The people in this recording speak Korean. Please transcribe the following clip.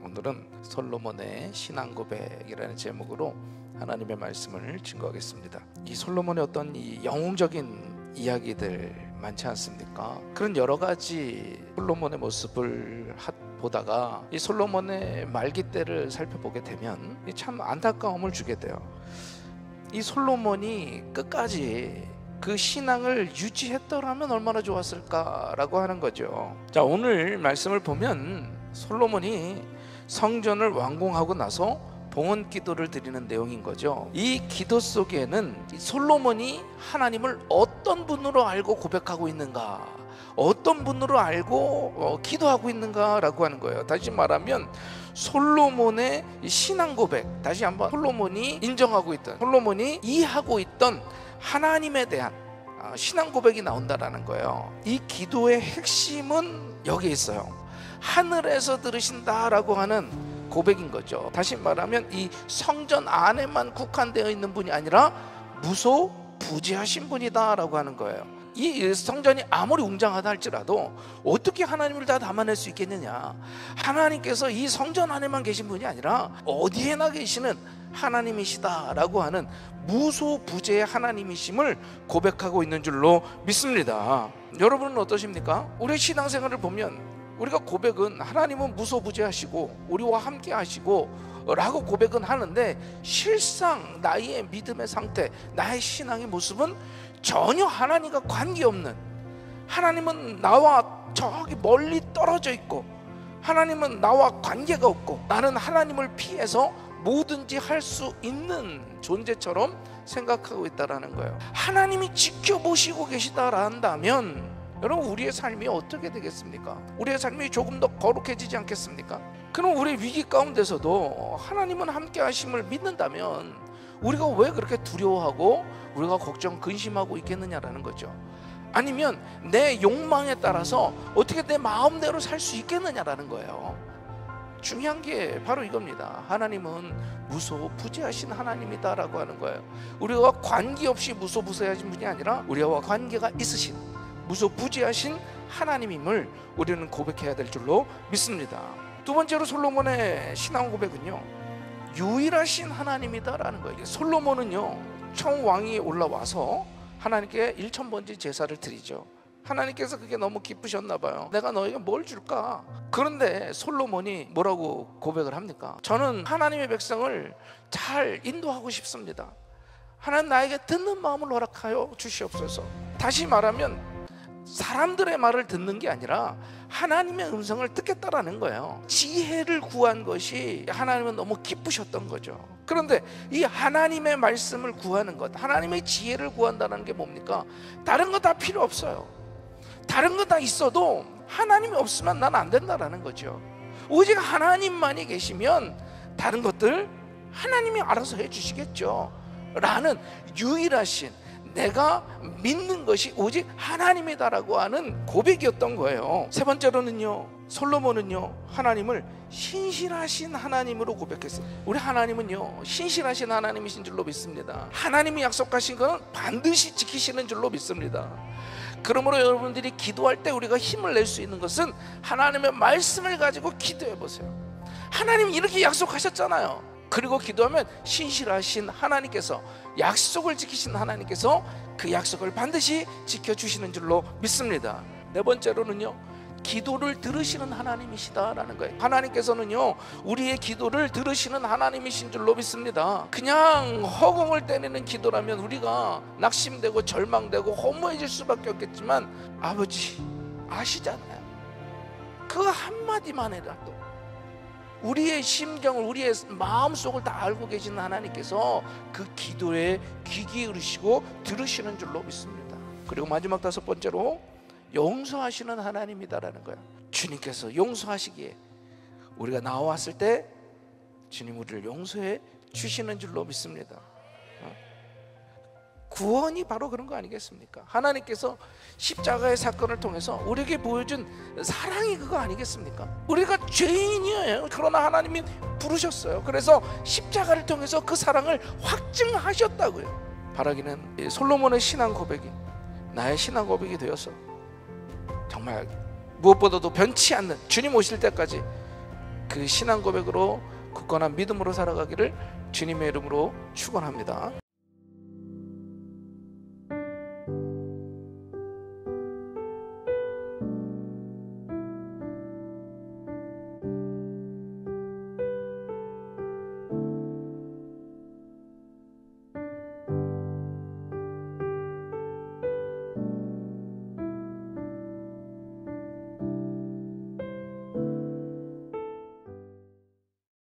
오늘은 솔로몬의 신앙 고백이라는 제목으로 하나님의 말씀을 증거하겠습니다. 이 솔로몬의 어떤 이 영웅적인 이야기들 많지 않습니까? 그런 여러 가지 솔로몬의 모습을 보다가 이 솔로몬의 말기 때를 살펴보게 되면 참 안타까움을 주게 돼요. 이 솔로몬이 끝까지 그 신앙을 유지했더라면 얼마나 좋았을까라고 하는 거죠. 자, 오늘 말씀을 보면 솔로몬이 성전을 완공하고 나서 봉헌 기도를 드리는 내용인 거죠. 이 기도 속에는 솔로몬이 하나님을 어떤 분으로 알고 고백하고 있는가, 어떤 분으로 알고 기도하고 있는가라고 하는 거예요. 다시 말하면 솔로몬의 신앙 고백, 다시 한번 솔로몬이 인정하고 있던, 솔로몬이 이해하고 있던 하나님에 대한 신앙 고백이 나온다라는 거예요. 이 기도의 핵심은 여기에 있어요. 하늘에서 들으신다라고 하는 고백인 거죠. 다시 말하면 이 성전 안에만 국한되어 있는 분이 아니라 무소부지하신 분이다라고 하는 거예요. 이 성전이 아무리 웅장하다 할지라도 어떻게 하나님을 다 담아낼 수 있겠느냐. 하나님께서 이 성전 안에만 계신 분이 아니라 어디에나 계시는 하나님이시다라고 하는 무소부재의 하나님이심을 고백하고 있는 줄로 믿습니다. 여러분은 어떠십니까? 우리의 신앙생활을 보면 우리가 고백은 하나님은 무소부재하시고 우리와 함께 하시고 라고 고백은 하는데, 실상 나의 믿음의 상태, 나의 신앙의 모습은 전혀 하나님과 관계없는, 하나님은 나와 저기 멀리 떨어져 있고 하나님은 나와 관계가 없고 나는 하나님을 피해서 뭐든지 할 수 있는 존재처럼 생각하고 있다는 거예요. 하나님이 지켜보시고 계시다라 한다면 여러분, 우리의 삶이 어떻게 되겠습니까? 우리의 삶이 조금 더 거룩해지지 않겠습니까? 그럼 우리 위기 가운데서도 하나님은 함께 하심을 믿는다면 우리가 왜 그렇게 두려워하고 우리가 걱정, 근심하고 있겠느냐라는 거죠. 아니면 내 욕망에 따라서 어떻게 내 마음대로 살 수 있겠느냐라는 거예요. 중요한 게 바로 이겁니다. 하나님은 무소부재하신 하나님이다라고 하는 거예요. 우리가 관계없이 무소부재하신 분이 아니라 우리와 관계가 있으신 무소부재하신 하나님임을 우리는 고백해야 될 줄로 믿습니다. 두 번째로 솔로몬의 신앙 고백은요, 유일하신 하나님이다라는 거예요. 솔로몬은요, 처음 왕위에 올라와서 하나님께 1000번째 제사를 드리죠. 하나님께서 그게 너무 기쁘셨나 봐요. 내가 너에게 뭘 줄까? 그런데 솔로몬이 뭐라고 고백을 합니까? 저는 하나님의 백성을 잘 인도하고 싶습니다. 하나님, 나에게 듣는 마음을 허락하여 주시옵소서. 다시 말하면 사람들의 말을 듣는 게 아니라 하나님의 음성을 듣겠다라는 거예요. 지혜를 구한 것이 하나님은 너무 기쁘셨던 거죠. 그런데 이 하나님의 말씀을 구하는 것, 하나님의 지혜를 구한다는 게 뭡니까? 다른 거 다 필요 없어요. 다른 거 다 있어도 하나님이 없으면 난 안 된다라는 거죠. 오직 하나님만이 계시면 다른 것들 하나님이 알아서 해주시겠죠 라는 유일하신, 내가 믿는 것이 오직 하나님이다라고 하는 고백이었던 거예요. 세 번째로는요, 솔로몬은요, 하나님을 신실하신 하나님으로 고백했어요. 우리 하나님은요, 신실하신 하나님이신 줄로 믿습니다. 하나님이 약속하신 것은 반드시 지키시는 줄로 믿습니다. 그러므로 여러분들이 기도할 때 우리가 힘을 낼 수 있는 것은 하나님의 말씀을 가지고 기도해 보세요. 하나님 이렇게 약속하셨잖아요. 그리고 기도하면 신실하신 하나님께서, 약속을 지키신 하나님께서 그 약속을 반드시 지켜주시는 줄로 믿습니다. 네 번째로는요, 기도를 들으시는 하나님이시다라는 거예요. 하나님께서는요, 우리의 기도를 들으시는 하나님이신 줄로 믿습니다. 그냥 허공을 때리는 기도라면 우리가 낙심되고 절망되고 허무해질 수밖에 없겠지만, 아버지 아시잖아요. 그 한마디만이라도 우리의 심경을, 우리의 마음속을 다 알고 계시는 하나님께서 그 기도에 귀 기울이시고 들으시는 줄로 믿습니다. 그리고 마지막 다섯 번째로, 용서하시는 하나님이다라는 거예요. 주님께서 용서하시기에 우리가 나왔을 때 주님 우리를 용서해 주시는 줄로 믿습니다. 구원이 바로 그런 거 아니겠습니까? 하나님께서 십자가의 사건을 통해서 우리에게 보여준 사랑이 그거 아니겠습니까? 우리가 죄인이에요. 그러나 하나님이 부르셨어요. 그래서 십자가를 통해서 그 사랑을 확증하셨다고요. 바라기는 솔로몬의 신앙 고백이 나의 신앙 고백이 되어서 정말 무엇보다도 변치 않는, 주님 오실 때까지 그 신앙 고백으로 굳건한 믿음으로 살아가기를 주님의 이름으로 축원합니다.